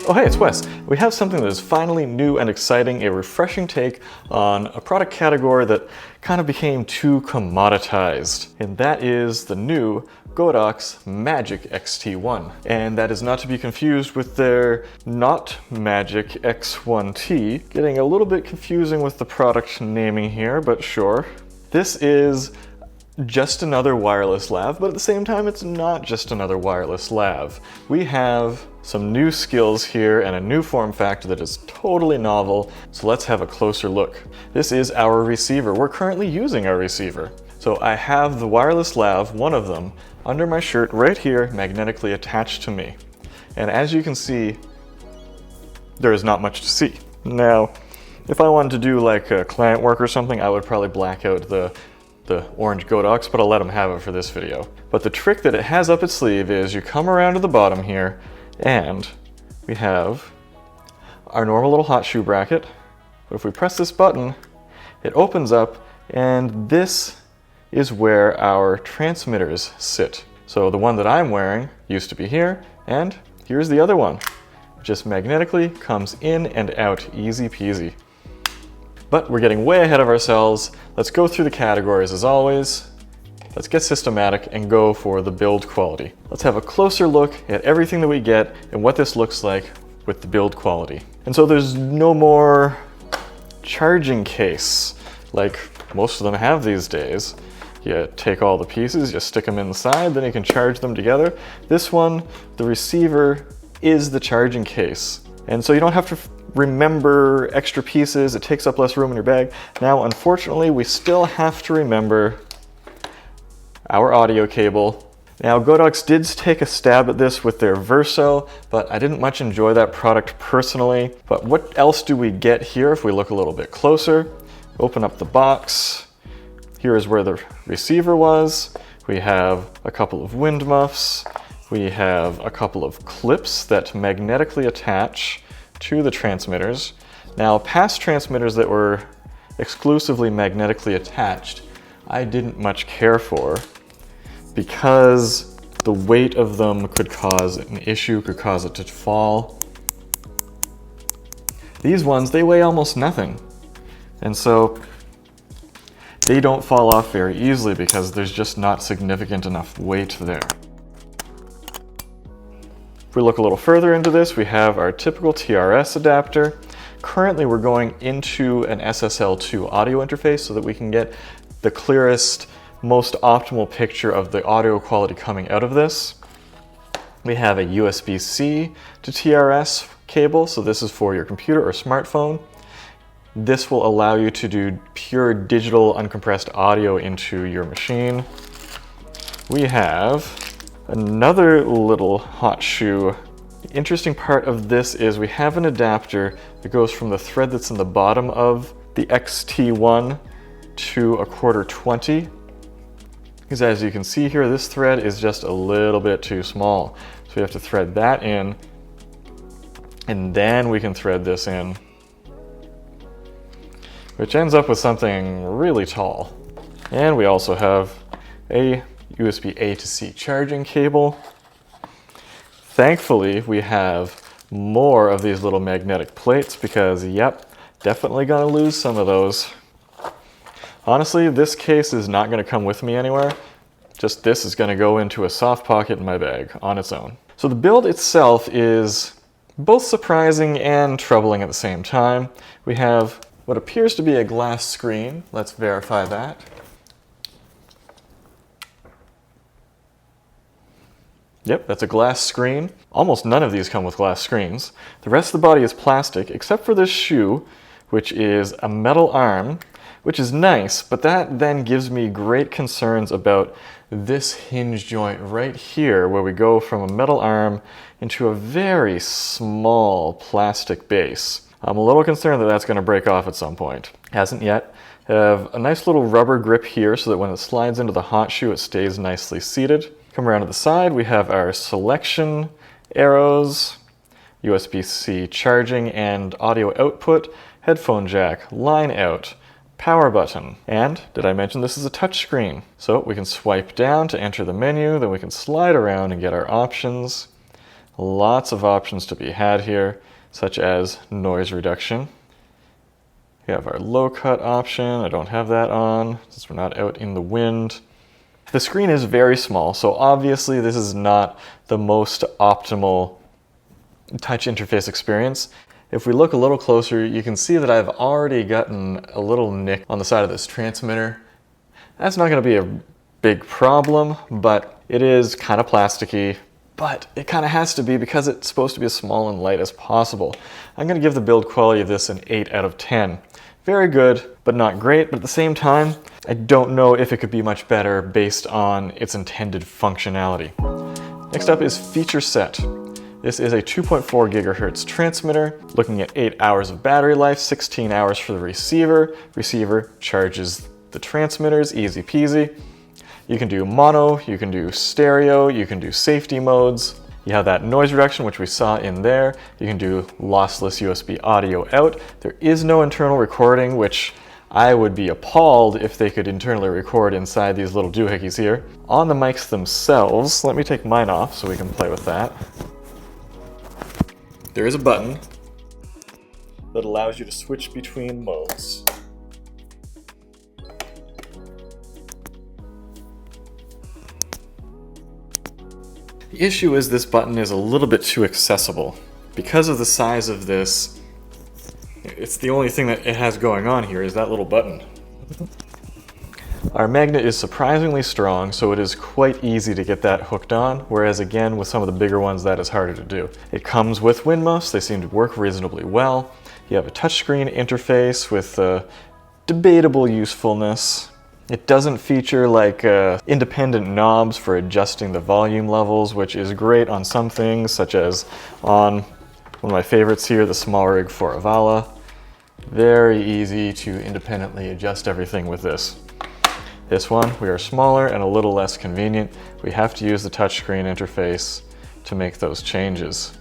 Oh hey, it's Wes. We have something that is finally new and exciting, a refreshing take on a product category that kind of became too commoditized. And that is the new Godox Magic XT1. And that is not to be confused with their not Magic X1T. Getting a little bit confusing with the product naming here, but sure. This is just another wireless lav, but at the same time it's not just another wireless lav. We have some new skills here and a new form factor that is totally novel, so let's have a closer look. This is our receiver. We're currently using our receiver. So I have the wireless lav, one of them, under my shirt right here, magnetically attached to me. And as you can see, there is not much to see. Now, if I wanted to do like client work or something, I would probably black out the orange Godox, but I'll let them have it for this video. But the trick that it has up its sleeve is you come around to the bottom here, and we have our normal little hot shoe bracket. But if we press this button, it opens up, and this is where our transmitters sit. So the one that I'm wearing used to be here, and here's the other one. It just magnetically comes in and out, easy peasy. But we're getting way ahead of ourselves. Let's go through the categories as always. Let's get systematic and go for the build quality. Let's have a closer look at everything that we get and what this looks like with the build quality. And so there's no more charging case like most of them have these days. You take all the pieces, you stick them inside, then you can charge them together. This one, the receiver is the charging case. And so you don't have to remember extra pieces, it takes up less room in your bag. Now, unfortunately, we still have to remember our audio cable. Now, Godox did take a stab at this with their Verso, but I didn't much enjoy that product personally. But what else do we get here if we look a little bit closer? Open up the box. Here is where the receiver was. We have a couple of wind muffs. We have a couple of clips that magnetically attach to the transmitters. Now, past transmitters that were exclusively magnetically attached, I didn't much care for because the weight of them could cause an issue, could cause it to fall. These ones, they weigh almost nothing. And so they don't fall off very easily because there's just not significant enough weight there. If we look a little further into this, we have our typical TRS adapter. Currently, we're going into an SSL2 audio interface so that we can get the clearest, most optimal picture of the audio quality coming out of this. We have a USB-C to TRS cable, so this is for your computer or smartphone. This will allow you to do pure digital uncompressed audio into your machine. We have another little hot shoe. The interesting part of this is we have an adapter that goes from the thread that's in the bottom of the XT1 to a 1/4-20. Because as you can see here, this thread is just a little bit too small. So we have to thread that in, and then we can thread this in, which ends up with something really tall. And we also have a USB-A to C charging cable. Thankfully, we have more of these little magnetic plates because, yep, definitely gonna lose some of those. Honestly, this case is not gonna come with me anywhere. Just this is gonna go into a soft pocket in my bag on its own. So the build itself is both surprising and troubling at the same time. We have what appears to be a glass screen. Let's verify that. Yep, that's a glass screen. Almost none of these come with glass screens. The rest of the body is plastic, except for this shoe, which is a metal arm, which is nice, but that then gives me great concerns about this hinge joint right here, where we go from a metal arm into a very small plastic base. I'm a little concerned that that's going to break off at some point. Hasn't yet. I have a nice little rubber grip here so that when it slides into the hot shoe, it stays nicely seated. Come around to the side, we have our selection arrows, USB-C charging and audio output, headphone jack, line out, power button. And did I mention this is a touch screen? So we can swipe down to enter the menu, then we can slide around and get our options. Lots of options to be had here, such as noise reduction. We have our low cut option. I don't have that on since we're not out in the wind. The screen is very small, so obviously this is not the most optimal touch interface experience. If we look a little closer, you can see that I've already gotten a little nick on the side of this transmitter. That's not going to be a big problem, but it is kind of plasticky, but it kind of has to be because it's supposed to be as small and light as possible. I'm going to give the build quality of this an 8 out of 10. Very good, but not great, but at the same time, I don't know if it could be much better based on its intended functionality. Next up is feature set. This is a 2.4 gigahertz transmitter, looking at 8 hours of battery life, 16 hours for the receiver. Receiver charges the transmitters, easy peasy. You can do mono, you can do stereo, you can do safety modes. You have that noise reduction, which we saw in there. You can do lossless USB audio out. There is no internal recording, which I would be appalled if they could internally record inside these little doohickeys here. On the mics themselves, let me take mine off so we can play with that. There is a button that allows you to switch between modes. The issue is this button is a little bit too accessible. Because of the size of this, it's the only thing that it has going on here is that little button. Our magnet is surprisingly strong, so it is quite easy to get that hooked on, whereas again, with some of the bigger ones, that is harder to do. It comes with wind muffs. They seem to work reasonably well. You have a touchscreen interface with debatable usefulness. It doesn't feature like independent knobs for adjusting the volume levels, which is great on some things, such as on one of my favorites here, the small rig for Avala. Very easy to independently adjust everything with this. This one, we are smaller and a little less convenient. We have to use the touchscreen interface to make those changes.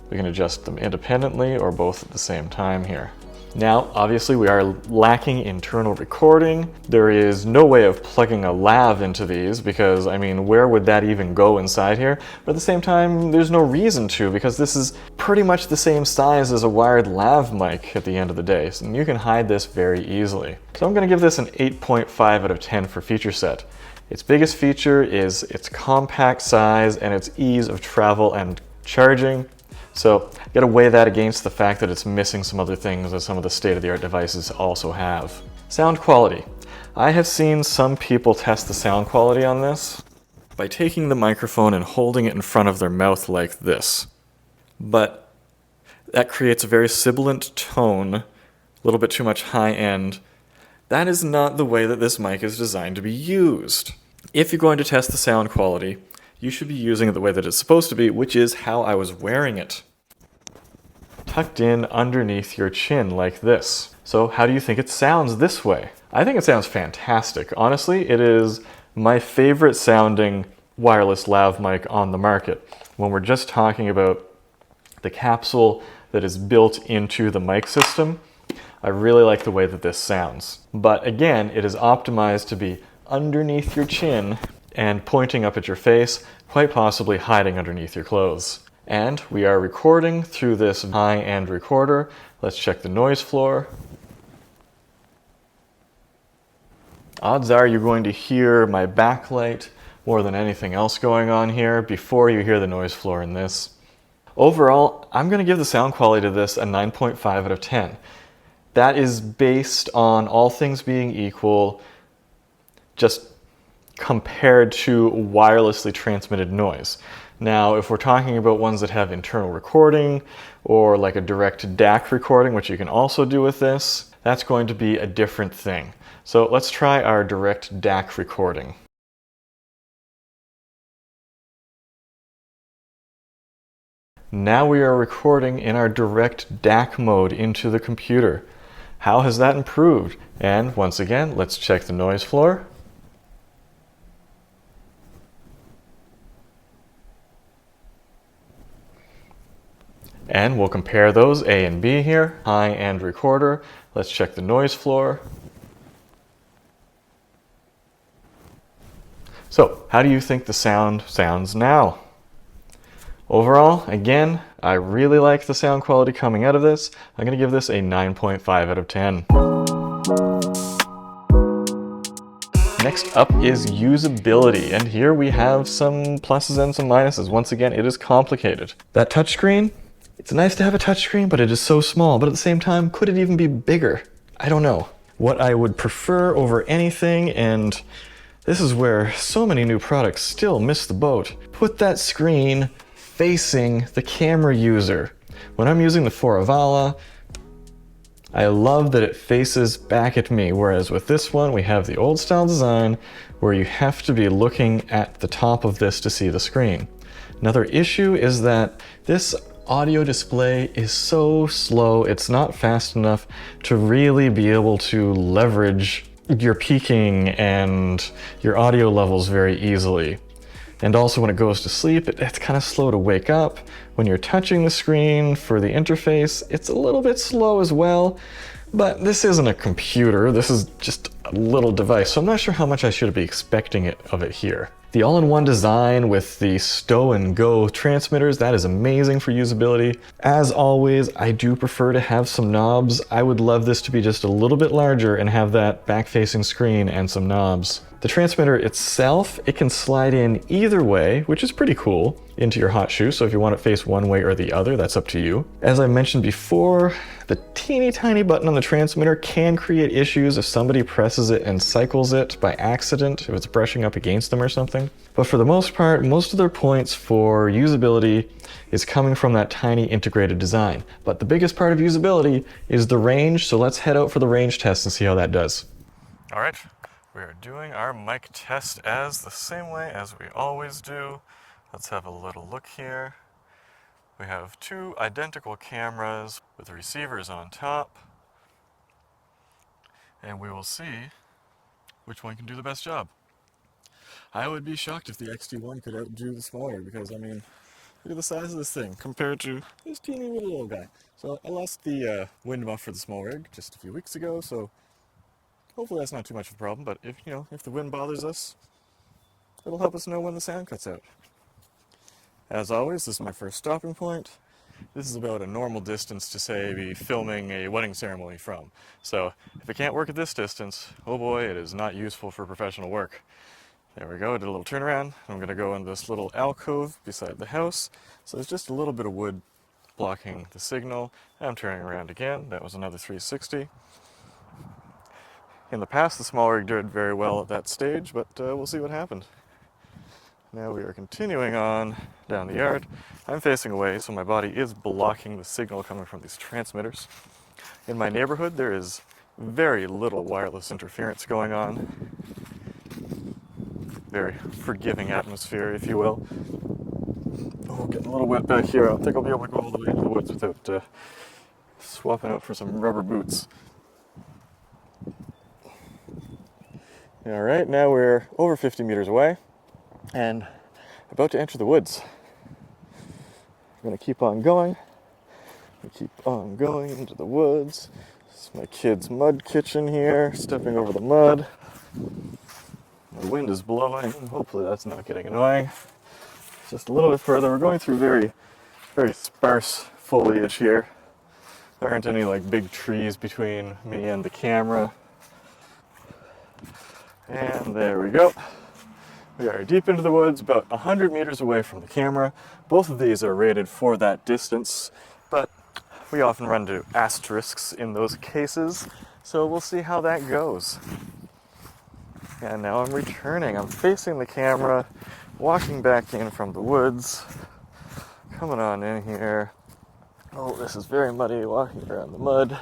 We can adjust them independently or both at the same time here. Now, obviously we are lacking internal recording. There is no way of plugging a lav into these because, I mean, where would that even go inside here? But at the same time, there's no reason to because this is pretty much the same size as a wired lav mic at the end of the day. So you can hide this very easily. So I'm gonna give this an 8.5 out of 10 for feature set. Its biggest feature is its compact size and its ease of travel and charging. So you gotta weigh that against the fact that it's missing some other things that some of the state-of-the-art devices also have. Sound quality. I have seen some people test the sound quality on this by taking the microphone and holding it in front of their mouth like this. But that creates a very sibilant tone, a little bit too much high end. That is not the way that this mic is designed to be used. If you're going to test the sound quality, you should be using it the way that it's supposed to be, which is how I was wearing it. Tucked in underneath your chin like this. So how do you think it sounds this way? I think it sounds fantastic. Honestly, it is my favorite sounding wireless lav mic on the market. When we're just talking about the capsule that is built into the mic system, I really like the way that this sounds. But again, it is optimized to be underneath your chin and pointing up at your face, quite possibly hiding underneath your clothes. And we are recording through this high-end recorder. Let's check the noise floor. Odds are you're going to hear my backlight more than anything else going on here before you hear the noise floor in this. Overall, I'm going to give the sound quality to this a 9.5 out of 10. That is based on all things being equal, just compared to wirelessly transmitted noise. Now, if we're talking about ones that have internal recording or like a direct DAC recording, which you can also do with this, that's going to be a different thing. So let's try our direct DAC recording. Now we are recording in our direct DAC mode into the computer. How has that improved? And once again, let's check the noise floor. And we'll compare those, A and B here, high-end recorder. Let's check the noise floor. So, how do you think the sound sounds now? Overall, again, I really like the sound quality coming out of this. I'm going to give this a 9.5 out of 10. Next up is usability, and here we have some pluses and some minuses. Once again, it is complicated. That touchscreen, it's nice to have a touchscreen, but it is so small. But at the same time, could it even be bigger? I don't know. What I would prefer over anything, and this is where so many new products still miss the boat, put that screen facing the camera user. When I'm using the Foravala, I love that it faces back at me, whereas with this one we have the old style design where you have to be looking at the top of this to see the screen. Another issue is that this audio display is so slow, it's not fast enough to really be able to leverage your peaking and your audio levels very easily. And also when it goes to sleep, it's kind of slow to wake up. When you're touching the screen for the interface, it's a little bit slow as well. But this isn't a computer, this is just a little device, so I'm not sure how much I should be expecting of it here. The all-in-one design with the stow and go transmitters, that is amazing for usability. As always, I do prefer to have some knobs. I would love this to be just a little bit larger and have that back-facing screen and some knobs. The transmitter itself, it can slide in either way, which is pretty cool, into your hot shoe. So if you want it face one way or the other, that's up to you. As I mentioned before, the teeny tiny button on the transmitter can create issues if somebody presses it and cycles it by accident, if it's brushing up against them or something. But for the most part, most of their points for usability is coming from that tiny integrated design. But the biggest part of usability is the range, so let's head out for the range test and see how that does. All right. We are doing our mic test as the same way as we always do. Let's have a little look here. We have two identical cameras with receivers on top. And we will see which one can do the best job. I would be shocked if the XT1 could outdo the smaller because, I mean, look at the size of this thing compared to this teeny little guy. So I lost the wind muff for the small rig just a few weeks ago, so hopefully that's not too much of a problem, but if the wind bothers us, it'll help us know when the sound cuts out. As always, this is my first stopping point. This is about a normal distance to, say, be filming a wedding ceremony from. So if it can't work at this distance, oh boy, it is not useful for professional work. There we go, I did a little turnaround. I'm going to go in this little alcove beside the house. So there's just a little bit of wood blocking the signal. I'm turning around again. That was another 360. In the past, the small rig did very well at that stage, but we'll see what happened. Now we are continuing on down the yard. I'm facing away, so my body is blocking the signal coming from these transmitters. In my neighborhood, there is very little wireless interference going on. Very forgiving atmosphere, if you will. Oh, getting a little wet back here. I don't think I'll be able to go all the way into the woods without swapping out for some rubber boots. All right, now we're over 50 meters away and about to enter the woods. I'm gonna keep on going. Keep on going into the woods. This is my kid's mud kitchen here, stepping over the mud. The wind is blowing. Hopefully that's not getting annoying. Just a little bit further. We're going through very, very sparse foliage here. There aren't any like big trees between me and the camera. And there we go. We are deep into the woods, about 100 meters away from the camera. Both of these are rated for that distance, but we often run into asterisks in those cases, so we'll see how that goes. And now I'm returning. I'm facing the camera, walking back in from the woods, coming on in here. Oh, this is very muddy, walking around the mud.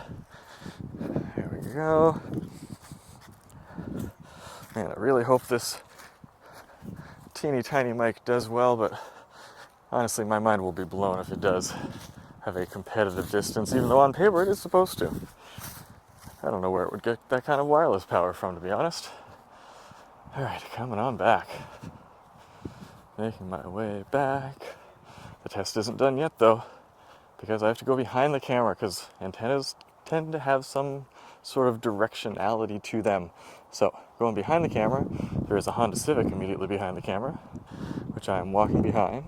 There we go. Man, I really hope this teeny tiny mic does well, but honestly my mind will be blown if it does have a competitive distance, even though on paper it is supposed to. I don't know where it would get that kind of wireless power from, to be honest. Alright, coming on back. Making my way back. The test isn't done yet though, because I have to go behind the camera, because antennas tend to have some sort of directionality to them. So, going behind the camera, there is a Honda Civic immediately behind the camera, which I am walking behind.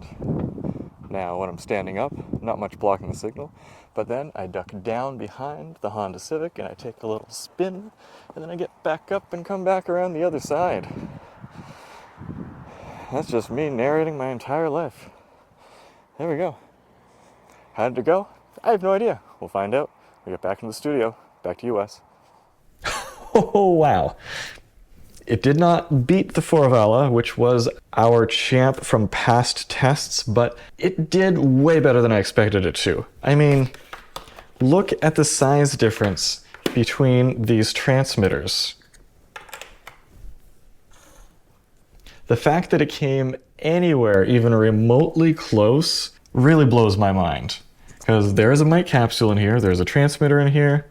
Now, when I'm standing up, not much blocking the signal, but then I duck down behind the Honda Civic and I take a little spin, and then I get back up and come back around the other side. That's just me narrating my entire life. There we go. How did it go? I have no idea. We'll find out. We get back in the studio. Back to US. Oh, wow. It did not beat the Forvala, which was our champ from past tests, but it did way better than I expected it to. I mean, look at the size difference between these transmitters. The fact that it came anywhere even remotely close really blows my mind. Because there is a mic capsule in here, there's a transmitter in here.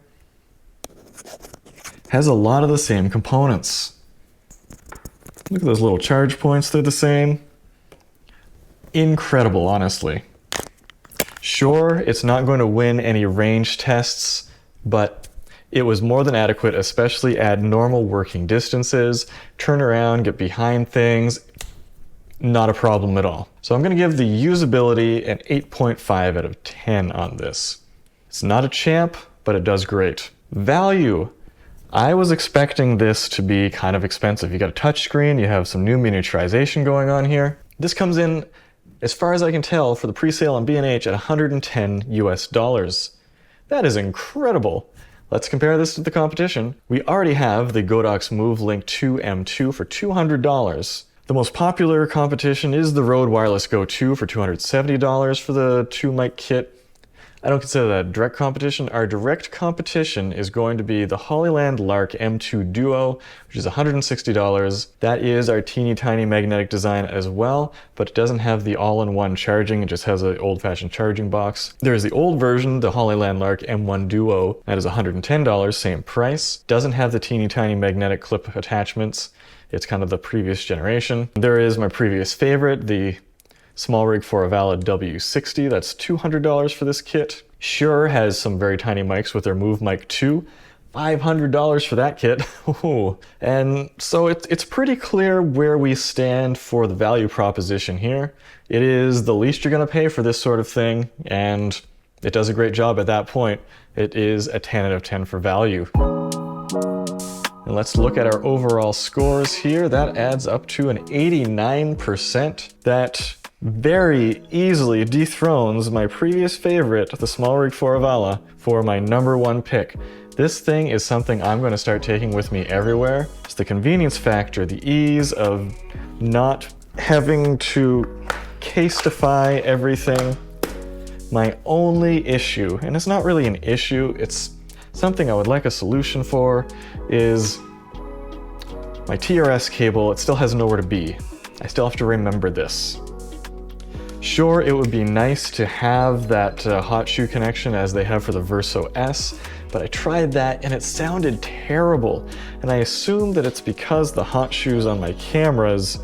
Has a lot of the same components. Look at those little charge points, they're the same. Incredible, honestly. Sure, it's not going to win any range tests, but it was more than adequate, especially at normal working distances. Turn around, get behind things, not a problem at all. So I'm going to give the usability an 8.5 out of 10 on this. It's not a champ, but it does great. Value. I was expecting this to be kind of expensive. You got a touchscreen, you have some new miniaturization going on here. This comes in, as far as I can tell, for the pre-sale on B&H at 110 US dollars. That is incredible. Let's compare this to the competition. We already have the Godox Move Link 2 M2 for $200. The most popular competition is the Rode Wireless Go 2 for $270 for the 2-mic kit. I don't consider that direct competition. Our direct competition is going to be the Hollyland Lark M2 Duo, which is $160. That is our teeny tiny magnetic design as well, but it doesn't have the all-in-one charging. It just has an old-fashioned charging box. There is the old version, the Hollyland Lark M1 Duo. That is $110, same price. Doesn't have the teeny tiny magnetic clip attachments. It's kind of the previous generation. There is my previous favorite, the SmallRig Forvala W60, that's $200 for this kit. Shure has some very tiny mics with their Move Mic 2, $500 for that kit. And so it's pretty clear where we stand for the value proposition here. It is the least you're gonna pay for this sort of thing, and it does a great job at that point. It is a 10 out of 10 for value. And let's look at our overall scores here. That adds up to an 89%. That very easily dethrones my previous favorite, the SmallRig Forvala, for my #1 pick. This thing is something I'm going to start taking with me everywhere. It's the convenience factor, the ease of not having to casetify everything. My only issue, and it's not really an issue, it's something I would like a solution for, is my TRS cable. It still has nowhere to be. I still have to remember this. Sure, it would be nice to have that hot shoe connection as they have for the Verso S, but I tried that and it sounded terrible. And I assume that it's because the hot shoes on my cameras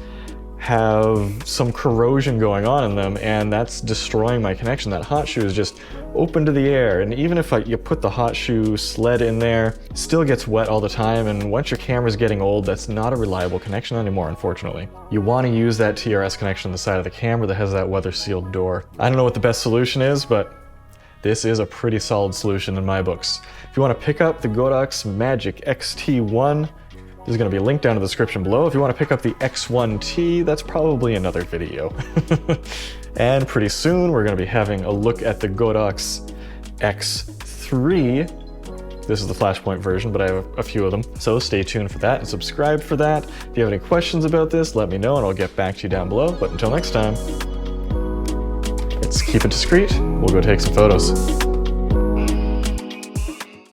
have some corrosion going on in them, and that's destroying my connection. That hot shoe is just open to the air, and even if you put the hot shoe sled in there, it still gets wet all the time, and once your camera's getting old, that's not a reliable connection anymore, unfortunately. You want to use that TRS connection on the side of the camera that has that weather-sealed door. I don't know what the best solution is, but this is a pretty solid solution in my books. If you want to pick up the Godox Magic XT1, there's going to be a link down in the description below. If you want to pick up the X1T, that's probably another video. And pretty soon, we're going to be having a look at the Godox X3. This is the Flashpoint version, but I have a few of them. So stay tuned for that and subscribe for that. If you have any questions about this, let me know and I'll get back to you down below. But until next time, let's keep it discreet. We'll go take some photos.